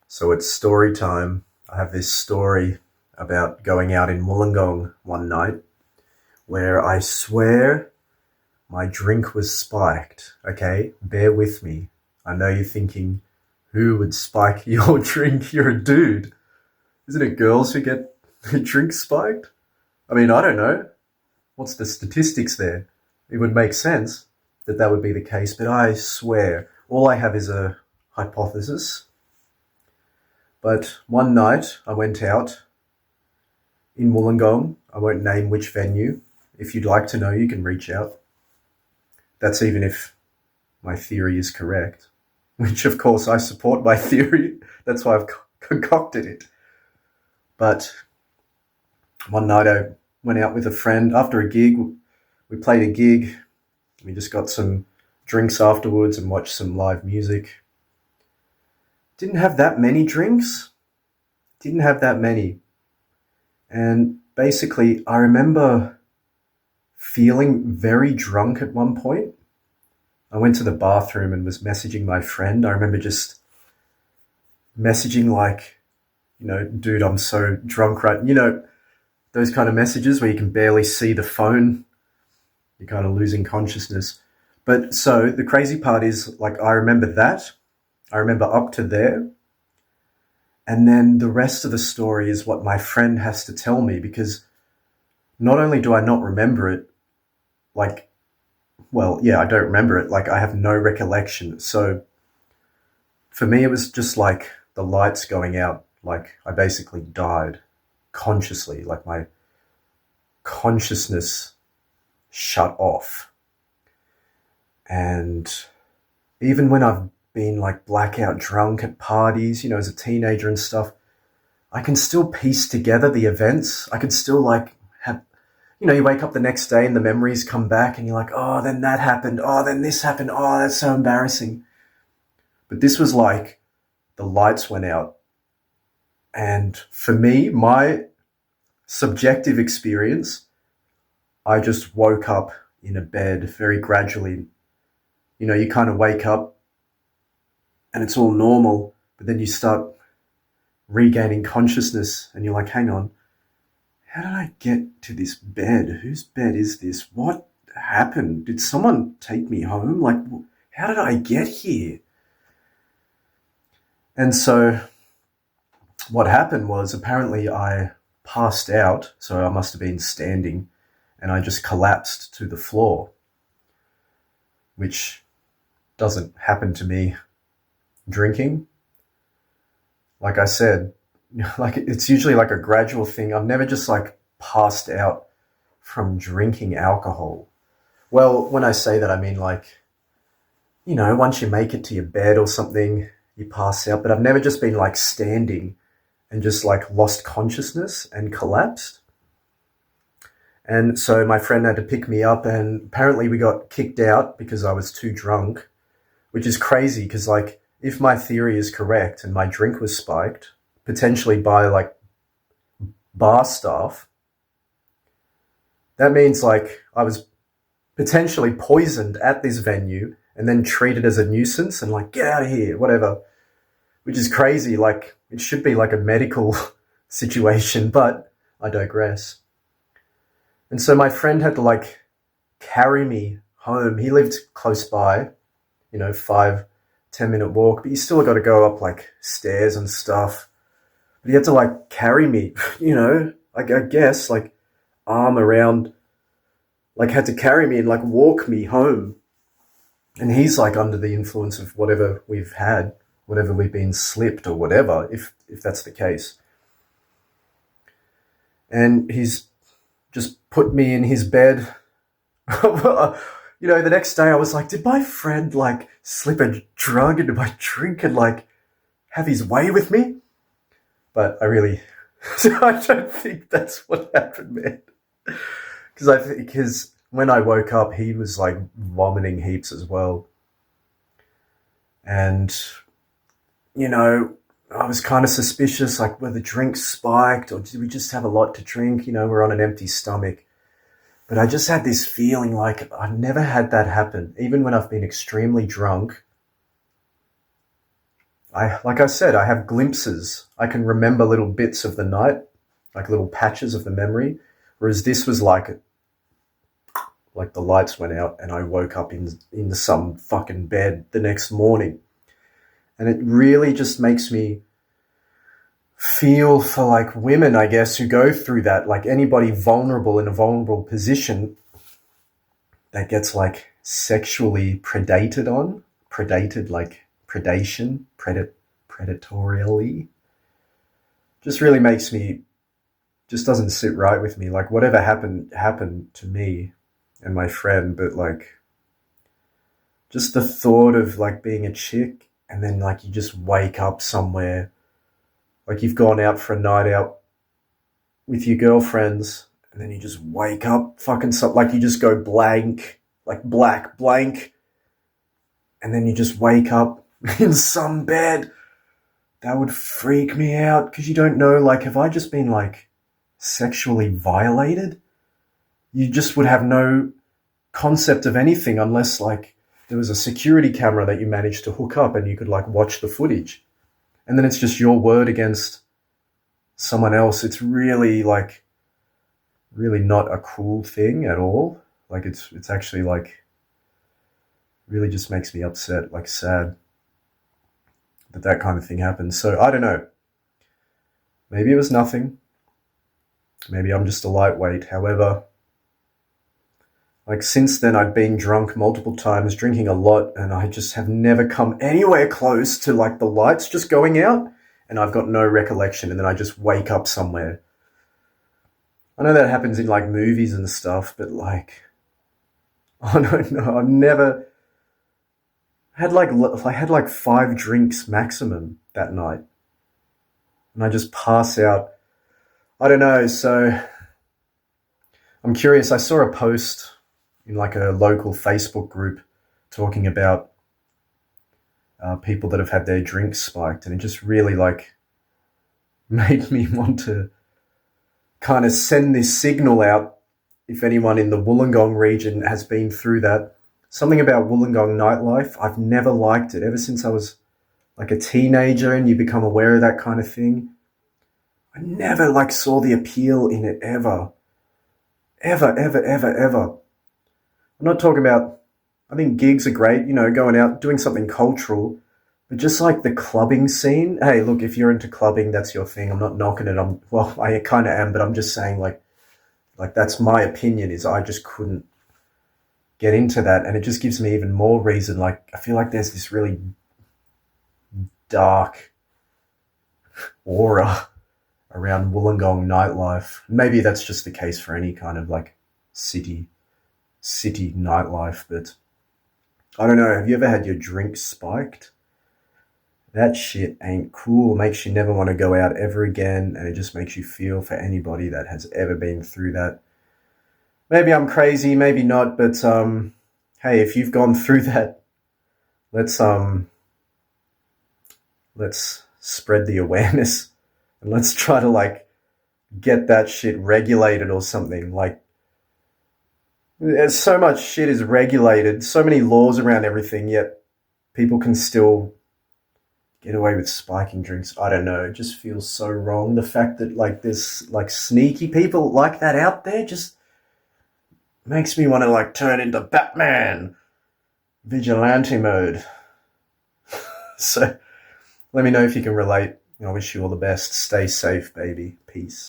So it's story time. I have this story about going out in Wollongong one night where I swear my drink was spiked. Okay, bear with me. I know you're thinking, who would spike your drink? You're a dude. Isn't it girls who get their drinks spiked? I mean, I don't know. What's the statistics there? It would make sense that that would be the case, but I swear, all I have is a hypothesis. But one night I went out in Wollongong. I won't name which venue. If you'd like to know, you can reach out. That's even if my theory is correct, which of course I support my theory. That's why I've concocted it. But one night I went out with a friend after a gig. We played a gig. We just got some drinks afterwards and watched some live music. Didn't have that many drinks. Didn't have that many. And basically, I remember feeling very drunk at one point. I went to the bathroom and was messaging my friend. I remember just messaging like, dude, I'm so drunk right. Those kind of messages where you can barely see the phone. You're kind of losing consciousness. But so the crazy part is, like, I remember that. I remember up to there. And then the rest of the story is what my friend has to tell me, because not only do I not remember it, I don't remember it. Like, I have no recollection. So for me, it was just like the lights going out. Like, I basically died consciously. Like, my consciousness shut off. And even when I've been like blackout drunk at parties, as a teenager and stuff, I can still piece together the events. I can still have, you wake up the next day and the memories come back and you're like, oh, then that happened. Oh, then this happened. Oh, that's so embarrassing. But this was like the lights went out. And for me, my subjective experience, I just woke up in a bed very gradually. You kind of wake up and it's all normal, but then you start regaining consciousness and you're like, hang on, how did I get to this bed? Whose bed is this? What happened? Did someone take me home? Like, how did I get here? And so what happened was, apparently I passed out, so I must have been standing, and I just collapsed to the floor, which doesn't happen to me drinking. Like I said, like it's usually like a gradual thing. I've never just like passed out from drinking alcohol. Well, when I say that, I mean like, once you make it to your bed or something, you pass out. But I've never just been like standing and just like lost consciousness and collapsed. And so my friend had to pick me up, and apparently we got kicked out because I was too drunk, which is crazy because, like, if my theory is correct and my drink was spiked, potentially by like bar staff, that means like I was potentially poisoned at this venue and then treated as a nuisance and like, get out of here, whatever, which is crazy. Like, it should be like a medical situation, but I digress. And so my friend had to like carry me home. He lived close by, 5-10 minute walk, but you still got to go up like stairs and stuff. But he had to like carry me, I guess like arm around, like had to carry me and like walk me home. And he's like under the influence of whatever we've had, whatever we've been slipped or whatever, if that's the case. And he's just put me in his bed. The next day I was like, did my friend like slip a drug into my drink and like have his way with me? But I don't think that's what happened, man. Because when I woke up, he was like vomiting heaps as well. And, I was kind of suspicious, like, were the drinks spiked or did we just have a lot to drink? We're on an empty stomach. But I just had this feeling like I've never had that happen. Even when I've been extremely drunk, like I said, I have glimpses. I can remember little bits of the night, like little patches of the memory. Whereas this was like the lights went out and I woke up in some fucking bed the next morning. And it really just makes me feel for like women, I guess, who go through that, like anybody vulnerable in a vulnerable position that gets like sexually predated, like predation, predatorially. Just really makes me, just doesn't sit right with me. Like whatever happened to me and my friend, but like just the thought of like being a chick and then like you just wake up somewhere, like you've gone out for a night out with your girlfriends and then you just wake up fucking something, like you just go blank, like black blank, and then you just wake up in some bed. That would freak me out because you don't know, like, have I just been like sexually violated? You just would have no concept of anything unless like there was a security camera that you managed to hook up and you could like watch the footage. And then it's just your word against someone else. It's really like, really not a cool thing at all. Like it's actually like, really just makes me upset, like sad that kind of thing happens. So I don't know. Maybe it was nothing. Maybe I'm just a lightweight. However, like since then I've been drunk multiple times, drinking a lot, and I just have never come anywhere close to like the lights just going out and I've got no recollection and then I just wake up somewhere. I know that happens in like movies and stuff, but like, I don't know. I've never had like, I had like 5 drinks maximum that night and I just pass out. I don't know. So I'm curious. I saw a post in like a local Facebook group talking about people that have had their drinks spiked, and it just really like made me want to kind of send this signal out if anyone in the Wollongong region has been through that. Something about Wollongong nightlife, I've never liked it. Ever since I was like a teenager and you become aware of that kind of thing, I never like saw the appeal in it ever. Ever, ever, ever, ever. I'm not talking about, I think gigs are great, you know, going out, doing something cultural, but just like the clubbing scene. Hey, look, if you're into clubbing, that's your thing. I'm not knocking it. Well, I kind of am, but I'm just saying like that's my opinion, is I just couldn't get into that. And it just gives me even more reason. Like, I feel like there's this really dark aura around Wollongong nightlife. Maybe that's just the case for any kind of like city nightlife, but I don't know. Have you ever had your drink spiked? That shit ain't cool. It makes you never want to go out ever again, and it just makes you feel for anybody that has ever been through that. Maybe I'm crazy, maybe not, but hey, if you've gone through that, let's spread the awareness and let's try to like get that shit regulated or something. Like, there's so much shit is regulated, so many laws around everything, yet people can still get away with spiking drinks. I don't know. It just feels so wrong. The fact that like there's like sneaky people like that out there just makes me want to like turn into Batman, vigilante mode. So let me know if you can relate. I wish you all the best. Stay safe, baby. Peace.